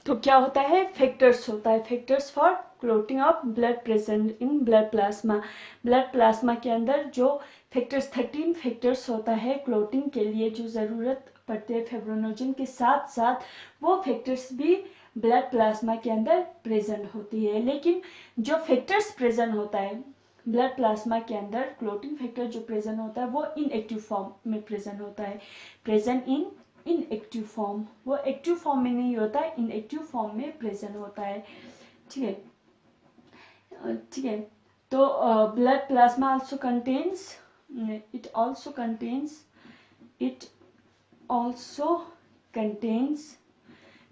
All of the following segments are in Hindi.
तो क्या होता है, फैक्टर्स होता है, factors for clotting of blood present in blood plasma. Blood plasma के अंदर जो फैक्टर्स 13 फैक्टर्स होता है क्लोटिंग के लिए जो ज़रूरत पड़ते हैं फाइब्रिनोजन के साथ साथ, वो फैक्टर्स भी ब्लड प्लाज्मा के अंदर प्रेजेंट होती है। लेकिन जो फैक्टर्स प्रेजेंट होता है ब्लड प्लाज्मा के अंदर, क्लोटिंग फैक्टर जो प्रेजेंट होता है वो इनएक्टिव फॉर्म में प्रेजेंट होता है, प्रेजेंट इन इनएक्टिव फॉर्म। वो एक्टिव फॉर्म में नहीं होता है, इनएक्टिव फॉर्म में प्रेजेंट होता है। ठीक है, ठीक है। तो blood plasma also contains, it also contains, it also contains,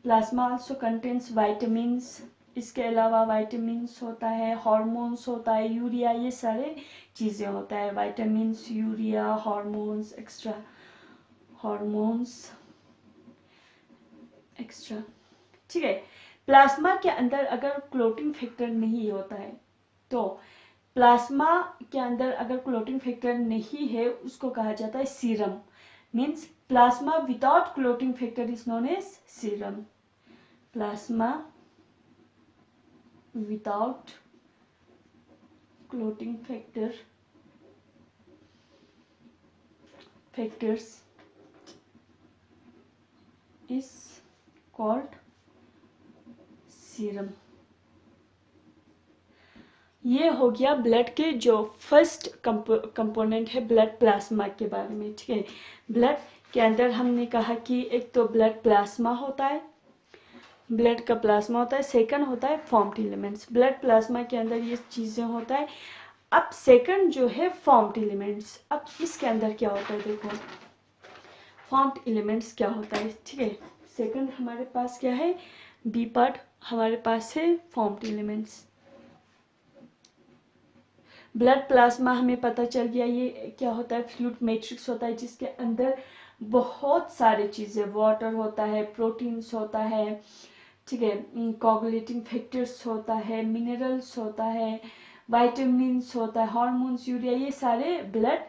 plasma also contains vitamins. इसके अलावा वाइटामिन्स होता है, हार्मोन्स होता है, यूरिया, ये सारे चीज़ें होता है, vitamins, urea, hormones, extra hormones extra. ठीक है, प्लाज्मा के अंदर अगर क्लोटिंग फैक्टर नहीं होता है, तो प्लाज्मा के अंदर अगर क्लोटिंग फैक्टर नहीं है उसको कहा जाता है serum. Means plasma without clotting factor is known as serum. Plasma without clotting factors is called serum. ये हो गया ब्लड के जो फर्स्ट कंपोनेंट है ब्लड प्लाज्मा के बारे में। ठीक है, ब्लड के अंदर हमने कहा कि एक तो ब्लड प्लाज्मा होता है, ब्लड का प्लाज्मा होता है, सेकंड होता है फॉर्म्ड एलिमेंट्स। ब्लड प्लाज्मा के अंदर ये चीज़ें होता है। अब सेकंड जो है फॉर्म्ड एलिमेंट्स, अब इसके अंदर क्या होता है, देखो फॉर्म्ड एलिमेंट्स क्या होता है। ठीक है, सेकंड हमारे पास क्या है, बी पार्ट हमारे पास है फॉर्म्ड एलिमेंट्स। ब्लड प्लाज्मा हमें पता चल गया ये क्या होता है, फ्लूइड मैट्रिक्स होता है जिसके अंदर बहुत सारे चीज़ें, वाटर होता है, प्रोटीन्स होता है, ठीक है, कोगुलेटिंग फैक्टर्स होता है, मिनरल्स होता है, वाइटामिन्स होता है, हार्मोन्स, यूरिया, ये सारे ब्लड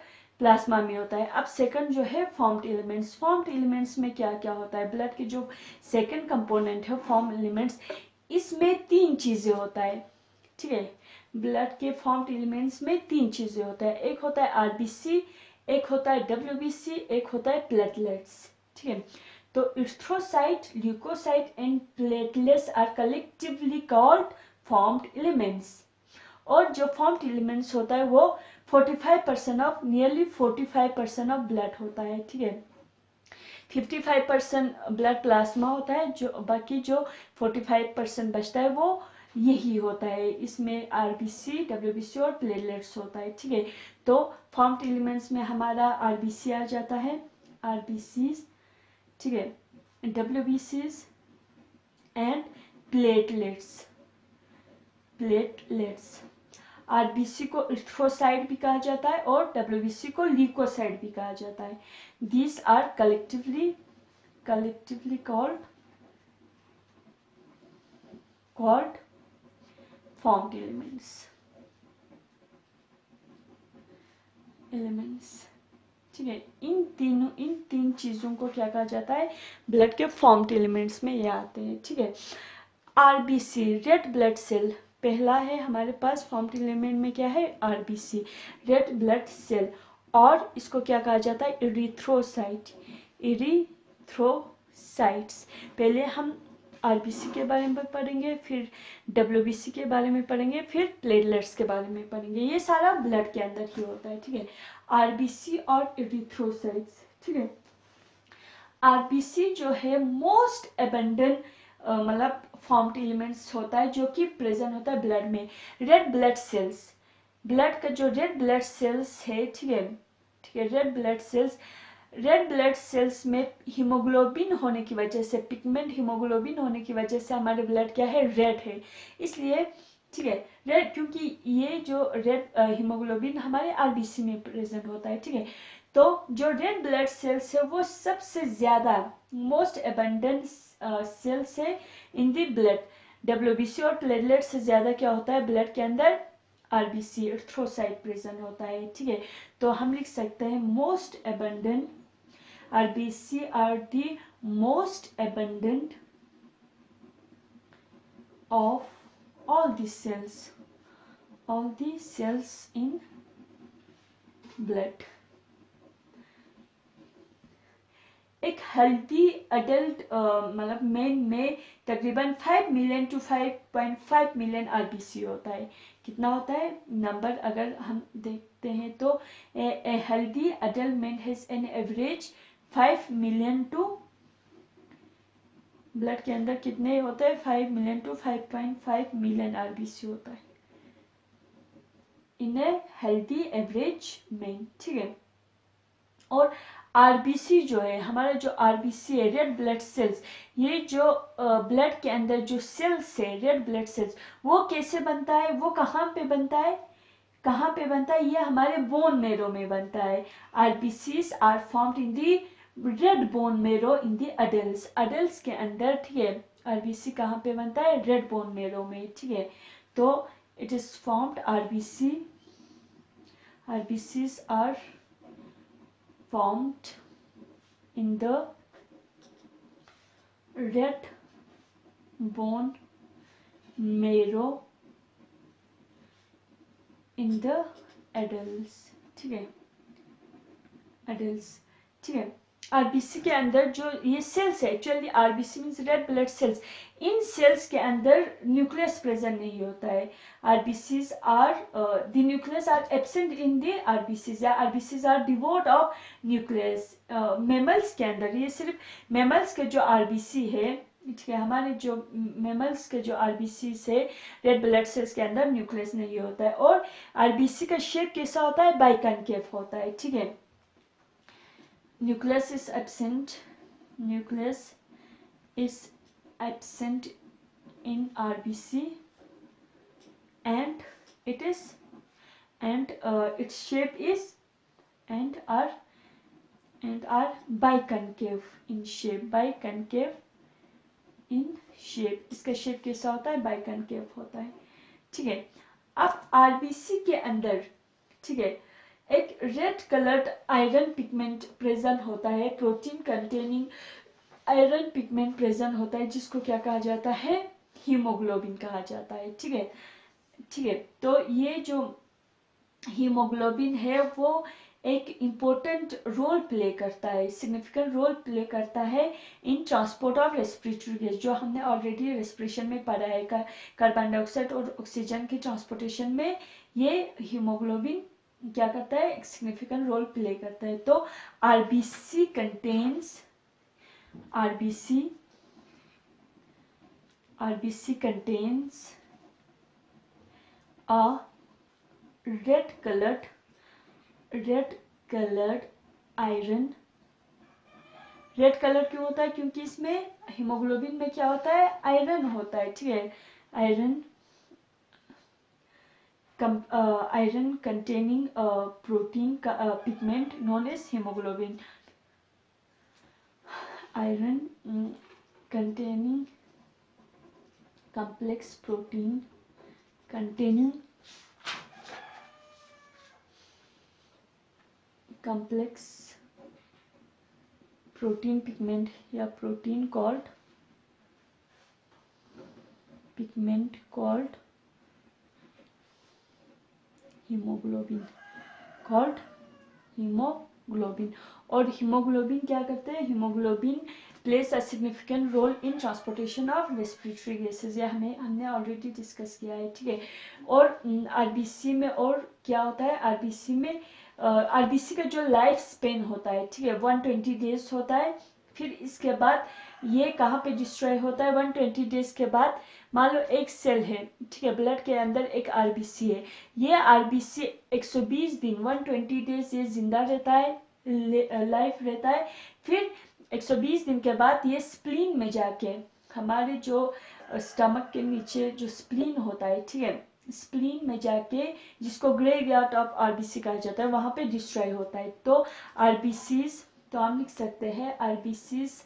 प्लाज्मा में होता है। अब सेकंड जो है फॉर्म्ड एलिमेंट्स। फॉर्म्ड एलिमेंट्स में क्या क्या होता है, ब्लड के जो सेकंड कंपोनेंट है फॉर्म्ड एलिमेंट्स, इसमें 3 चीज़ें होता है। ठीक है, ब्लड के फॉर्म्ड एलिमेंट्स में 3 चीजें होता है, एक होता है आरबीसी, एक होता है डब्ल्यूबीसी, एक होता है प्लेटलेट्स। ठीक है, तो erythrocyte, leucocyte and platelets are collectively called formed elements. और जो फॉर्म्ड एलिमेंट्स होता है वो 45% ऑफ, नियरली 45% ऑफ ब्लड होता है। ठीक है, 55% ब्लड प्लाज्मा होता है, जो बाकी जो 45% बचता है वो यही होता है, इसमें आरबीसी, डब्ल्यूबीसी और प्लेटलेट्स होता है। ठीक है, तो फॉर्म्ड एलिमेंट्स में हमारा आरबीसी आ जाता है, आरबीसी, ठीक है, डब्ल्यूबीसीज एंड प्लेटलेट्स। प्लेटलेट्स, आरबीसी को इरिथ्रोसाइट भी कहा जाता है और डब्ल्यूबीसी को ल्यूकोसाइट भी कहा जाता है। These are collectively called formed elements। ठीक है, इन 3 चीजों को क्या कहा जाता है, ब्लड के फॉर्म्ड एलिमेंट्स में ये आते हैं। ठीक है, आरबीसी, रेड ब्लड सेल पहला है हमारे पास फॉर्म्ड एलिमेंट में, क्या है, आरबीसी, रेड ब्लड सेल, और इसको क्या कहा जाता है, इरिथ्रोसाइट, इरिथ्रोसाइट्स। पहले हम आरबीसी के बारे में पढ़ेंगे, फिर डब्ल्यूबीसी के बारे में पढ़ेंगे, फिर प्लेटलेट्स के बारे में पढ़ेंगे। ये सारा ब्लड के अंदर ही होता है। ठीक है, आरबीसी और इरिथ्रोसाइट्स। ठीक है, आरबीसी जो है मोस्ट एबंडेंट मतलब फॉर्म्ड एलिमेंट्स होता है जो कि प्रेजेंट होता है ब्लड में। रेड ब्लड सेल्स, ब्लड का जो रेड ब्लड सेल्स है, ठीक है, रेड ब्लड सेल्स में हीमोग्लोबिन होने की वजह से, पिगमेंट हीमोग्लोबिन होने की वजह से हमारे ब्लड क्या है, रेड है, इसलिए। ठीक है, रेड, क्योंकि ये जो रेड हीमोग्लोबिन हमारे आरबीसी में प्रेजेंट होता है। ठीक है, तो जो रेड ब्लड सेल्स है वो सबसे ज्यादा मोस्ट एबंडेंट सेल्स है इन दी ब्लड। डब्ल्यूबीसी और प्लेटलेट से ज्यादा क्या होता है ब्लड के अंदर, आरबीसी, इरिथ्रोसाइट प्रेजेंट होता है। ठीक है, तो हम लिख सकते हैं most abundant, RBC are the most abundant of all the cells in blood. एक हेल्दी अडल्ट मतलब मेन में तकरीबन 5 मिलियन टू 5.5 मिलियन आरबीसी होता है. कितना होता है नंबर अगर हम देखते हैं तो a healthy adult man has an average 5 million to blood के अंदर कितने होते हैं 5 मिलियन टू 5.5 मिलियन आरबीसी होता है इन ए हेल्दी एवरेज मैन. ठीक है. और आरबीसी जो है हमारा जो आरबीसी है रेड ब्लड सेल्स, ये जो ब्लड के अंदर जो सेल्स है रेड ब्लड सेल्स वो कैसे बनता है, वो कहाँ पे बनता है, ये हमारे बोन मेरो में बनता है. RBCs are formed in the red bone marrow in the adults के अंदर. ठीक है. आरबीसी कहाँ पे बनता है रेड बोन मेरो में. ठीक है. तो it is formed RBCs are formed in the red bone marrow in the adults. ठीक है. adults. ठीक है. आरबीसी के अंदर जो ये सेल्स है actually RBC means red blood cells, इन सेल्स के अंदर न्यूक्लियस प्रेजेंट नहीं होता है. RBCs are the nucleus are absent in the RBCs या RBCs are devoid of nucleus. Mammals के अंदर ये सिर्फ मेमल्स के जो आरबीसी है, ठीक है, हमारे जो मेमल्स के जो आरबीसी है रेड ब्लड सेल्स के अंदर न्यूक्लियस नहीं होता है. और आरबीसी का शेप कैसा होता है बाइकनकेव होता है. ठीक है. Nucleus is absent in RBC and its shape is and are biconcave in shape. इसका शेप कैसा होता है बाइकनकेव होता है. ठीक है. अब आरबीसी के अंदर, ठीक है, एक red coloured iron pigment present होता है, protein containing iron pigment present होता है जिसको क्या कहा जाता है हीमोग्लोबिन कहा जाता है. ठीक है. ठीक है. तो ये जो हीमोग्लोबिन है वो एक इम्पोर्टेंट रोल प्ले करता है, सिग्निफिकेंट रोल प्ले करता है इन ट्रांसपोर्ट ऑफ रेस्पिरेटरी गैस, जो हमने ऑलरेडी रेस्पिरेशन में पढ़ा है. कार्बन डाइऑक्साइड और ऑक्सीजन की ट्रांसपोर्टेशन में ये हीमोग्लोबिन क्या करता है एक सिग्निफिकेंट रोल प्ले करता है. तो RBC contains a red colored iron. Red colour क्यों होता है क्योंकि इसमें हीमोग्लोबिन में क्या होता है आयरन होता है. ठीक है. Iron containing protein pigment known as hemoglobin. Iron containing complex protein containing complex protein pigment या protein called हीमोग्लोबिन और हीमोग्लोबिन क्या करते हैं haemoglobin places a significant role in transportation of respiratory gases. ये हमने ऑलरेडी डिस्कस किया है. ठीक है. और आरबीसी में और क्या होता है आरबीसी का जो लाइफ स्पेन होता है, ठीक है, 120 डेज होता है. फिर इसके बाद ये कहाँ पे डिस्ट्रॉय होता है 120 डेज के बाद. मान लो एक सेल है, ठीक है, ब्लड के अंदर एक आरबीसी है. ये आरबीसी 120 दिन 120 डेज ये जिंदा रहता है, लाइफ रहता है. फिर 120 दिन के बाद ये स्प्लीन में जाके हमारे जो स्टमक के नीचे जो स्प्लीन होता है, ठीक है, स्प्लीन में जाके जिसको ग्रेवयार्ड ऑफ आरबीसी कहा जाता है वहां पे डिस्ट्रॉय होता है. तो आरबीसीज तो हम लिख सकते हैं RBCs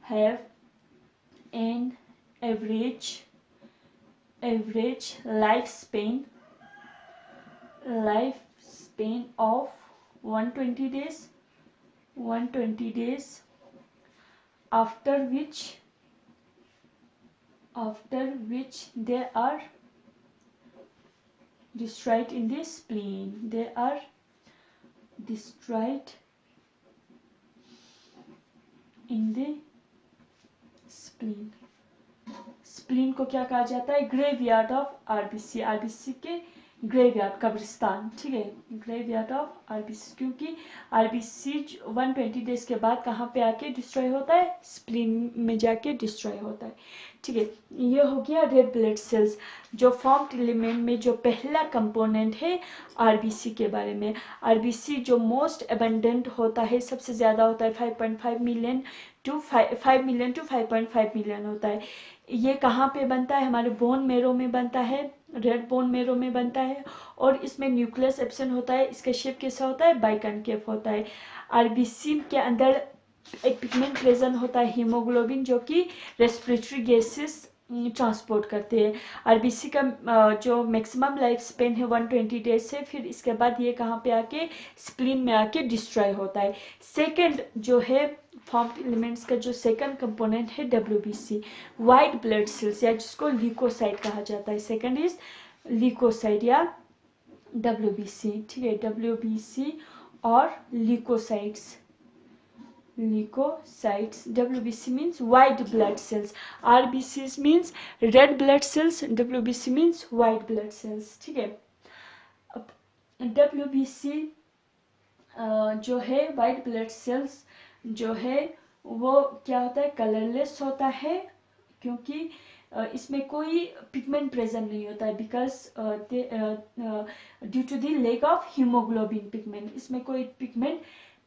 have an average lifespan of 120 days after which after which they are destroyed in the spleen. They are destroyed in the spleen. Spleen को क्या कहा जाता है? Graveyard of RBC. आरबीसी के ग्रेवयार्ड, कब्रिस्तान. ठीक है, ग्रेवयार्ड ऑफ आरबीसी. क्योंकि आरबीसी 120 डेज के बाद कहाँ पे आके डिस्ट्रॉय होता है? स्प्लीन में जाके डिस्ट्रॉय होता है. ठीक है, ये हो गया रेड ब्लड सेल्स. जो फॉर्म्ड एलिमेंट में जो पहला कंपोनेंट है आरबीसी के बारे में. आरबीसी जो मोस्ट एबंडेंट होता है, सबसे ज़्यादा होता है, 5.5 million to 5 million to 5.5 million होता है. ये कहाँ पे बनता है? हमारे बोन मेरो में बनता है, रेड बोन मेरो में बनता है. और इसमें न्यूक्लियस एब्सेंट होता है. इसका शेप कैसा होता है? बाइकनकेव होता है. आरबीसी के अंदर एक पिगमेंट प्रेजेंट होता है, हीमोग्लोबिन, जो कि रेस्पिरेटरी गैसेस ट्रांसपोर्ट करते हैं. आरबीसी का जो मैक्सिमम लाइफ स्पेन है 120 डेज से. फिर इसके बाद ये कहाँ पे आके स्प्लीन में आके डिस्ट्रॉय होता है. सेकंड जो है फॉर्म्ड एलिमेंट्स का जो सेकंड कंपोनेंट है डब्ल्यूबीसी, वाइट ब्लड सेल्स, या जिसको ल्यूकोसाइट कहा जाता है. सेकंड इज ल्यूकोसाइट या डब्ल्यूबीसी. ठीक है, डब्ल्यूबीसी और leukocytes. Leukocytes. WBC means white blood cells. RBC means red blood cells. WBC means white blood cells. ठीक है, अब WBC जो है white blood cells जो है वो क्या होता है? कलरलेस होता है, क्योंकि इसमें कोई पिगमेंट प्रेजेंट नहीं होता है. Because due to the lack of haemoglobin pigment, इसमें कोई पिगमेंट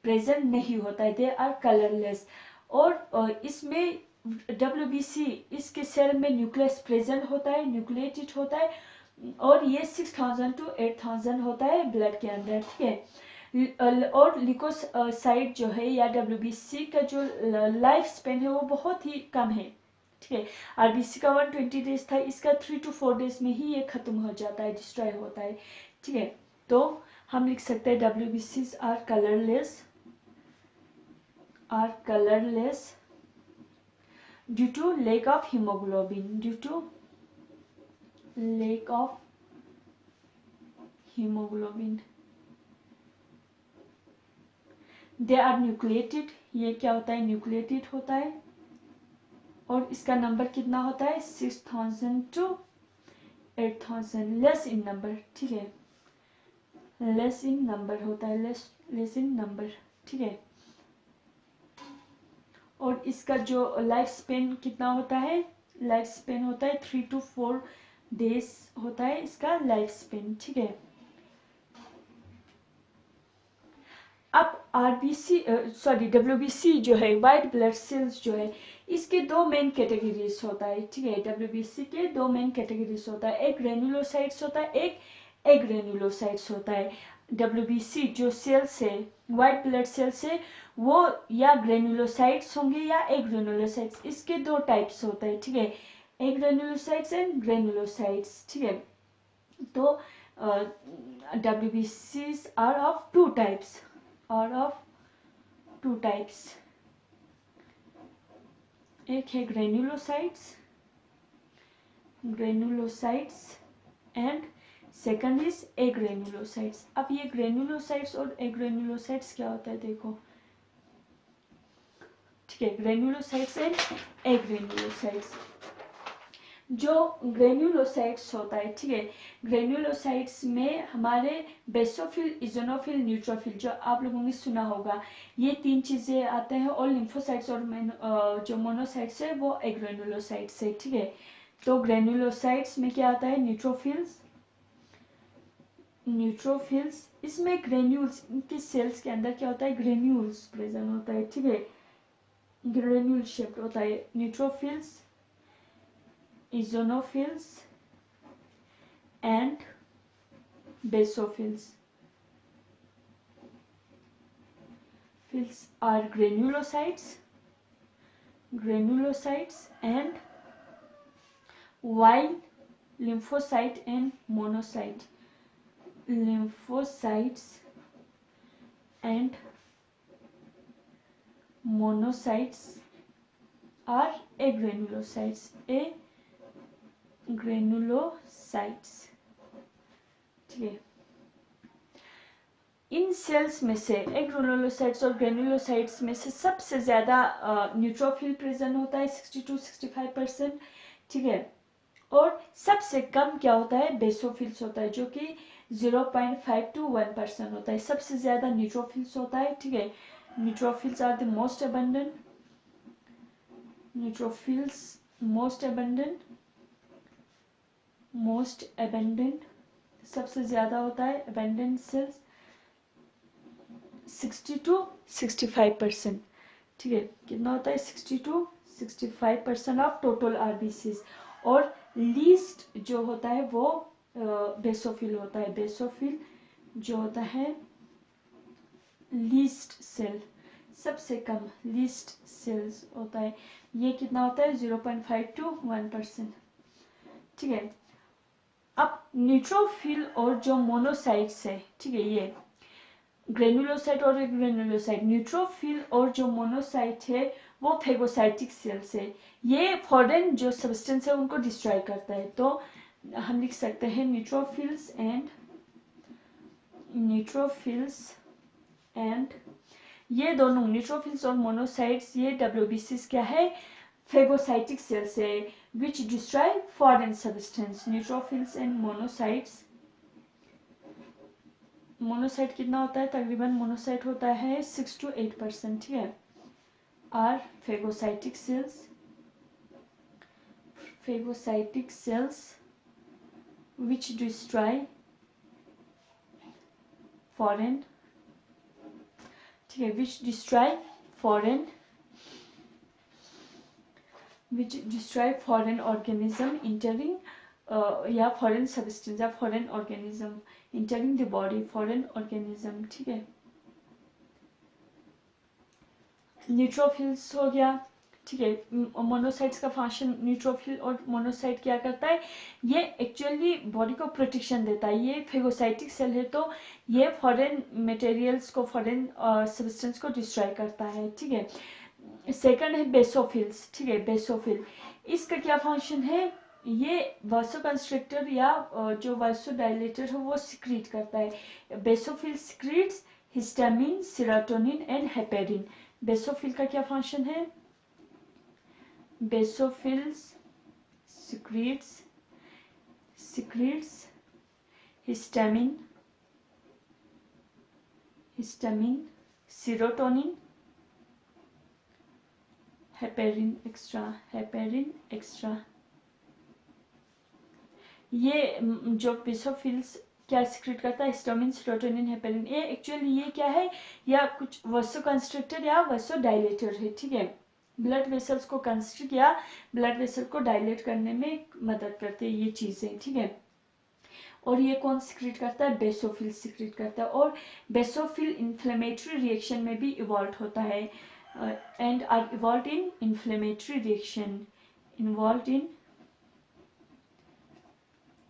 प्रेजेंट नहीं होता है. They are colourless. और इसमें WBC इसके सेल में न्यूक्लियस प्रेजेंट होता है, न्यूक्लिएटेड होता है. और ये 6000 टू 8000 होता है ब्लड के अंदर. ठीक है, और ल्यूकोसाइट जो है या WBC का जो लाइफ स्पेन है वो बहुत ही कम है. ठीक है, आरबीसी का 120 डेज था, इसका 3 to 4 डेज में ही ये खत्म हो जाता है, डिस्ट्रॉय होता है. ठीक है, तो हम लिख सकते हैं WBCs are colorless due to lack of hemoglobin. Due to lack of hemoglobin, they are nucleated. ये क्या होता है? न्यूक्लिएटेड होता है. और इसका नंबर कितना होता है? 6000 to 8000. Less in number. ठीक है, लेस इन नंबर होता है, लेस इन नंबर. ठीक है, और इसका जो लाइफ स्पेन कितना होता है? लाइफ स्पेन होता है 3 to 4 डेज होता है इसका लाइफ स्पेन. ठीक है, अब WBC जो है, वाइट ब्लड सेल्स जो है, इसके दो मेन कैटेगरीज होता है. ठीक है, WBC के दो मेन कैटेगरीज होता है. एक ग्रेन्युलोसाइट्स होता है, एक एग्रेन्युलोसाइट्स होता है. WBC जो सेल्स है, वाइट ब्लड सेल्स है, वो या ग्रेन्युलोसाइट्स होंगे या एग्रेन्युलोसाइट्स. इसके दो टाइप्स होता है. ठीक है, एग्रेन्युलोसाइट्स एंड ग्रेन्युलोसाइट्स. ठीक है, तो WBCs are of two types. एक है ग्रेन्युलोसाइट्स एंड सेकंड इज एग्रेन्युलोसाइट्स. अब ये ग्रेन्युलोसाइट्स और एग्रेन्युलोसाइट्स क्या होता है देखो. ठीक है, ग्रेन्युलोसाइट्स एंड एग्रेन्युलोसाइट्स. जो ग्रेन्युलोसाइट्स होता है, ठीक है, ग्रेन्युलोसाइट्स में हमारे बेसोफिल, इजोनोफिल, न्यूट्रोफिल, जो आप लोगों ने सुना होगा, ये तीन चीजें आते हैं. और लिम्फोसाइट्स और जो मोनोसाइट्स है वो एग्रेन्युलोसाइट्स है. ठीक है, तो ग्रेन्युलोसाइट्स में क्या आता है? न्यूट्रोफिल्स. इसमें ग्रेन्यूल्स, इनके सेल्स के अंदर क्या होता है? ग्रेन्यूल्स प्रेजेंट होता है. ठीक है, ग्रेन्यूल शेप्ड होता है. Neutrophils, eosinophils and basophils. Phils are granulocytes and while lymphocyte and monocyte. Lymphocytes and monocytes are agranulocytes. Granulocytes, ठीक है। इन सेल्स में से ग्रेनुलोसाइट्स और ग्रेनुलोसाइट्स में से सबसे ज्यादा न्यूट्रोफिल प्रेजेंट होता है 60-65%, ठीक है। और सबसे कम क्या होता है, बेसोफिल्स होता है, जो कि 0.5 to 1% होता है। सबसे ज्यादा न्यूट्रोफिल्स होता है, ठीक है। Neutrophils are the most abundant, neutrophils most abundant सबसे ज्यादा होता है। अबंडेंट सेल्स 60-65%, ठीक है। कितना होता है, 60-65% ऑफ टोटल आरबीसीज। और लीस्ट जो होता है वो बेसोफिल होता है। बेसोफिल जो होता है लीस्ट सेल, सबसे कम लीस्ट सेल्स होता है। ये कितना होता है, 0.5 to 1%, ठीक है। अब न्यूट्रोफिल और जो मोनोसाइट्स है, ठीक है, ये ग्रेनुलोसाइट और ग्रेनुलोसाइट, न्यूट्रोफिल और जो मोनोसाइट है वो फेगोसाइटिक सेल्स है। ये फॉरेन जो सब्सटेंस है उनको डिस्ट्रॉय करता है। तो हम लिख सकते हैं न्यूट्रोफिल्स एंड ये दोनों न्यूट्रोफिल्स और मोनोसाइट्स, ये डब्ल्यूबीसीज क्या है, फेगोसाइटिक सेल्स है which destroy foreign substance. Neutrophils and monocytes, monocyte कितना होता है, तकरीबन मोनोसाइट होता है 6 to 8%, ठीक है। Are phagocytic cells which destroy foreign, ठीक है, which destroy foreign organism entering या फॉरेन सब्सटेंस या foreign organism entering the body, foreign organism, ठीक है। न्यूट्रोफिल्स हो गया, ठीक है। मोनोसाइट्स का फंक्शन, न्यूट्रोफिल और मोनोसाइट क्या करता है, ये एक्चुअली बॉडी को प्रोटेक्शन देता है। ये फेगोसाइटिक सेल है तो ये फॉरेन मटेरियल्स को, फॉरेन सब्सटेंस को डिस्ट्रॉय करता है, ठीक है। सेकंड है बेसोफिल्स, ठीक है। बेसोफिल, इसका क्या फंक्शन है, ये वासोकंस्ट्रिक्टर या जो वासोडाइलेटर है वो सिक्रीट करता है। Basophil secretes histamine, serotonin and heparin. Basophil का क्या फंक्शन है, basophils secretes histamine, serotonin, heparin extra. ये जो बेसोफिल्स क्या सिक्रेट करता है, हिस्टामिन, सेरोटोनिन, हेपेरिन। ये एक्चुअली ये क्या है, या कुछ वासोकंस्ट्रिक्टर या वासोडाइलेटर है, ठीक है। ब्लड वेसल्स को कंस्ट्रिक्ट या ब्लड वेसल को डायलेट करने में मदद करते हैं ये चीजें, ठीक है। और ये कौन सिक्रेट करता है, बेसोफिल सिक्रेट करता है। और बेसोफिल इन्फ्लेमेटरी रिएक्शन में भी इवॉल्व होता है and are involve in inflammatory reaction,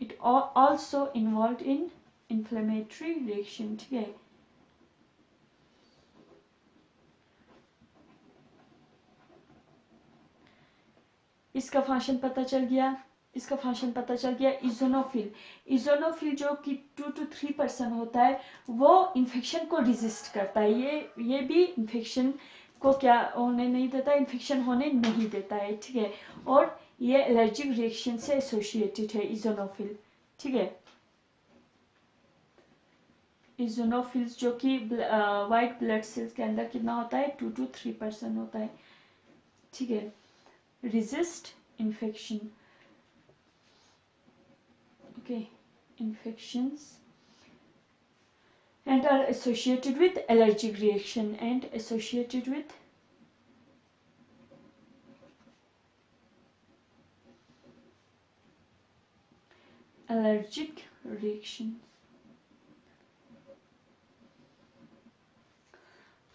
it also involved in inflammatory reaction, ठीक है। इसका फंक्शन पता चल गया, इजोनोफिल जो कि 2 to 3% होता है वो इन्फेक्शन को रेजिस्ट करता है। ये भी इन्फेक्शन को क्या होने नहीं देता, इन्फेक्शन होने नहीं देता है, ठीक है। और ये एलर्जिक रिएक्शन से एसोसिएटेड है इजोनोफिल, ठीक है। इजोनोफिल्स जो कि व्हाइट ब्लड सेल्स के अंदर कितना होता है, 2 to 3% होता है, ठीक है। resist infection, okay, infections and are associated with allergic reaction and associated with allergic reaction।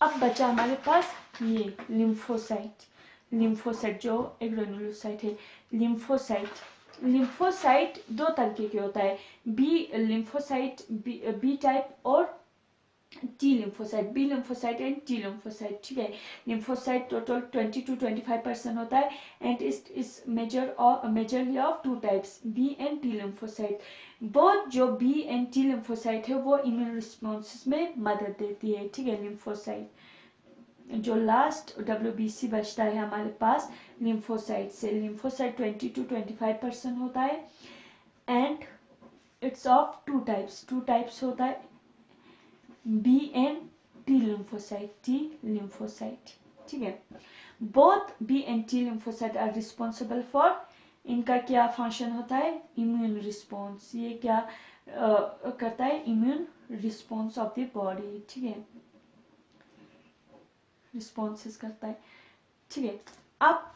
अब बचा हमारे पास ये लिम्फोसाइट जो एक ग्रेनुलोसाइट है। लिम्फोसाइट दो तरीके के होता है, बी लिम्फोसाइट बी टाइप और T lymphocyte, B lymphocyte and T lymphocyte, ठीक है. Lymphocyte total 20 to 25% होता है and is majorly of two types, B and T lymphocyte. Both जो B and T lymphocyte है वो immune responses में मदद देती है, ठीक है. lymphocyte जो लास्ट WBC बचता है हमारे पास lymphocyte से, lymphocyte 20 to 25% होता है and it's of two types होता है B and T lymphocyte, ठीक है. Both B and T lymphocyte are responsible for, इनका क्या फंक्शन होता है, इम्यून रिस्पॉन्स. ये क्या करता है, immune response of the body, ठीक है, रिस्पॉन्सेस करता है, ठीक है. अब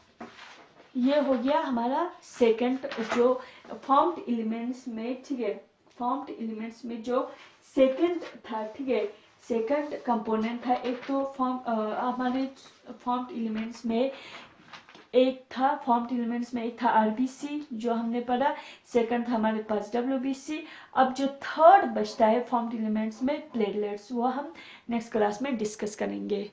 ये हो गया हमारा सेकंड जो फॉर्म्ड एलिमेंट्स में, ठीक है, फॉर्म्ड एलिमेंट्स में जो सेकंड था, ठीक है, सेकंड कंपोनेंट था. एक तो हमारे फॉर्म्ड एलिमेंट्स में एक था आरबीसी जो हमने पढ़ा, सेकंड था हमारे पास डब्ल्यूबीसी. अब जो थर्ड बचता है फॉर्म्ड एलिमेंट्स में प्लेटलेट्स, वो हम नेक्स्ट क्लास में डिस्कस करेंगे.